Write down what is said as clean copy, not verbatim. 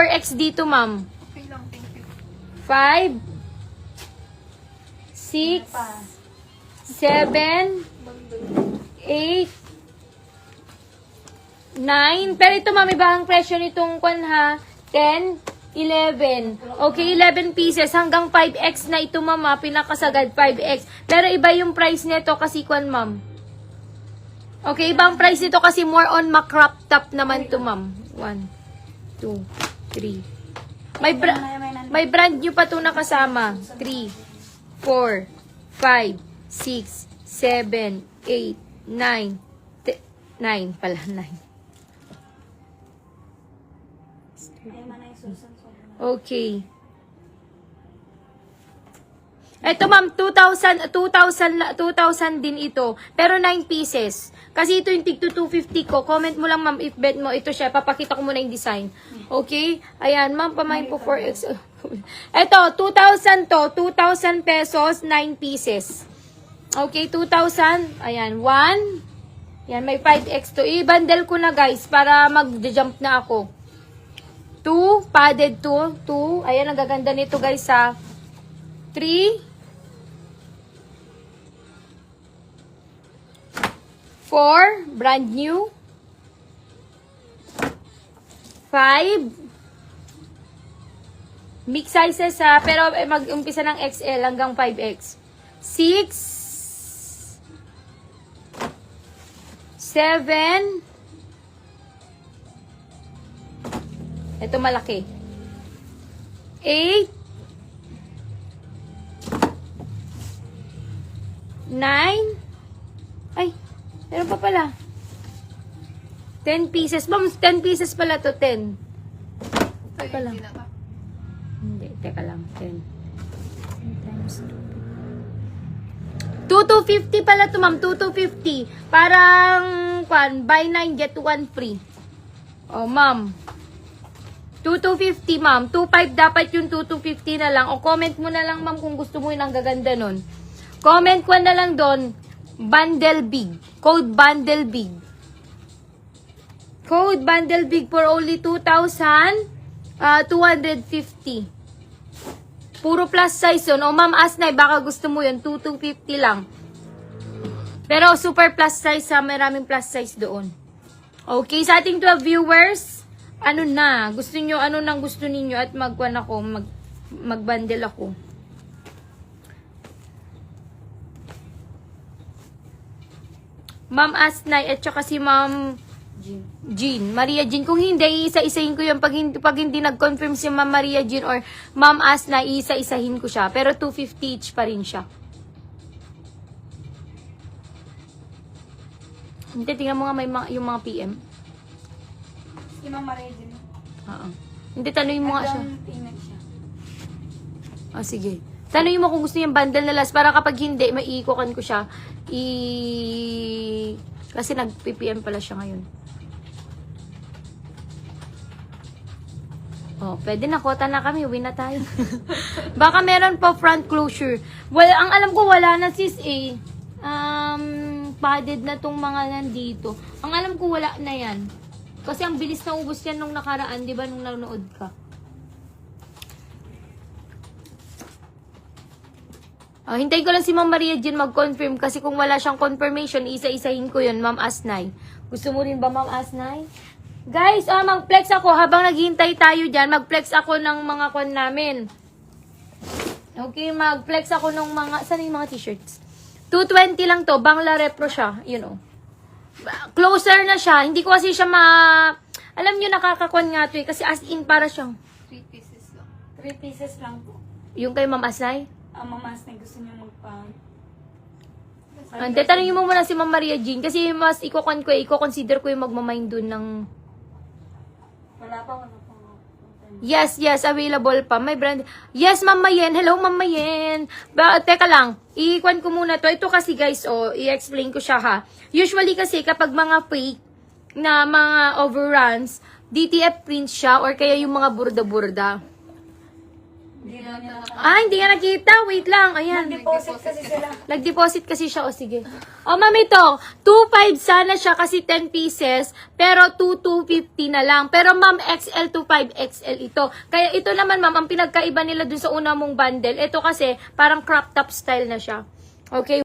4X dito, ma'am. Okay lang, thank you. 5, 6, 7, 8, 9. Pero ito, ma'am, iba ang presyo nitong kwan ha. 10, 11. Okay, 11 pieces. Hanggang 5X na ito, ma'am, ha. Pinakasagad, 5X. Pero iba yung price nito kasi kwan, ma'am. Okay, ibang price nito kasi more on crop top naman to, ma'am. 1, 2, 3. May brand new pa to nakasama. 3, 4, 5, 6, 7, 8, 9. 9 pala, 9. Okay. Ito, ma'am, 2,000 din ito. Pero 9 pieces. Kasi ito yung tig 250 ko. Comment mo lang, ma'am, if bet mo ito siya. Papakita ko muna yung design. Okay? Ayan, ma'am, pamahin po 4X. Ito, 2,000 to. 2,000 pesos, 9 pieces. Okay, 2,000. Ayan, 1. Yan, may 5X to. I-bundle ko na, guys, para mag-jump na ako. 2, padded 2. 2. Ayan, ang gaganda nito, guys, ha. 3. 4, brand new. 5. Mix sizes ha, pero mag-umpisa ng XL hanggang 5X. 6. 7. Ito malaki. 8. 9. Ay, meron pa pala. 10 pieces. Ma'am, 10 pieces pala to, 10. Teka lang. Hindi, teka lang. 10 times 2. 2,250 pala to, ma'am. 2,250. Parang, buy 9, get 1 free. Oh, ma'am. 2,250, ma'am. 2,500 dapat yung 2,250 na lang. O, comment mo na lang, ma'am, kung gusto mo yun. Ang gaganda nun. Comment ko na lang doon. Bundle big. Code bundle big. Code bundle big for only 2,250. Puro plus size yun. O, ma'am, Asnay, baka gusto mo yun. 2,250 lang. Pero super plus size ha. Maraming plus size doon. Okay, sa ating 12 viewers, ano na? Gusto nyo, ano nang gusto ninyo at mag-bundle ako. Ma'am Asnay at saka si Ma'am Jean. Maria Jean. Kung hindi, isa-isahin ko yun. Pag hindi nag-confirm si Ma'am Maria Jean or Ma'am Asnay, isa-isahin ko siya. Pero 250 each pa rin siya. Hindi, tingnan mo nga yung mga PM. Si Ma'am Maria Jean. Oo. Hindi, tanongin mo nga siya. Tingnan siya. Ah, sige. Tanongin mo kung gusto niyang bundle na last para kapag hindi, maiikukan ko siya. Kasi nag-PPM pala siya ngayon. Oh, pwede na. Kota na kami. Uwi na tayo. Baka meron pa front closure. Well, ang alam ko wala na sis eh. Padded na tong mga nandito. Ang alam ko wala na yan. Kasi ang bilis na ubos yan nung nakaraan. Di ba nung nanonood ka? Hintayin ko lang si Ma'am Maria Jean mag-confirm kasi kung wala siyang confirmation, isa-isahin ko yun, Ma'am Asnay. Gusto mo rin ba, Ma'am Asnay? Guys, mag-flex ako. Habang naghihintay tayo dyan, mag-flex ako ng mga kon namin. Okay, mag-flex ako ng mga, saan yung mga t-shirts? 220 lang to, Bangla Repro siya, you know. Closer na siya, hindi ko kasi siya alam nyo, nakakakon nga to eh, kasi as in para siyang 3 pieces lang. 3 pieces lang po. yung kay Ma'am Asnay. Ma'am Asnay, gusto niyo magpa... Ante, tanongin mo muna si Ma'am Maria Jean kasi mas i-consider ko yung magmamind dun ng... Wala pa. Yes, available pa. May brand. Yes, Ma'am Mayen. Hello, Ma'am Mayen. Teka lang, i-kwan ko muna to. Ito kasi guys, i-explain ko siya ha. Usually kasi kapag mga fake na mga overruns, DTF print siya or kaya yung mga burda-burda. Hindi daw niya Hindi nga nakita. Wait lang. Ayan. Nag-deposit kasi sila. Nag-deposit kasi siya. O, sige. O, ma'am, ito. 2.5 sana siya kasi 10 pieces. Pero 2.250 na lang. Pero, ma'am, XL to 5XL ito. Kaya ito naman, ma'am, ang pinagkaiba nila dun sa una mong bundle. Ito kasi, parang crop top style na siya. Okay?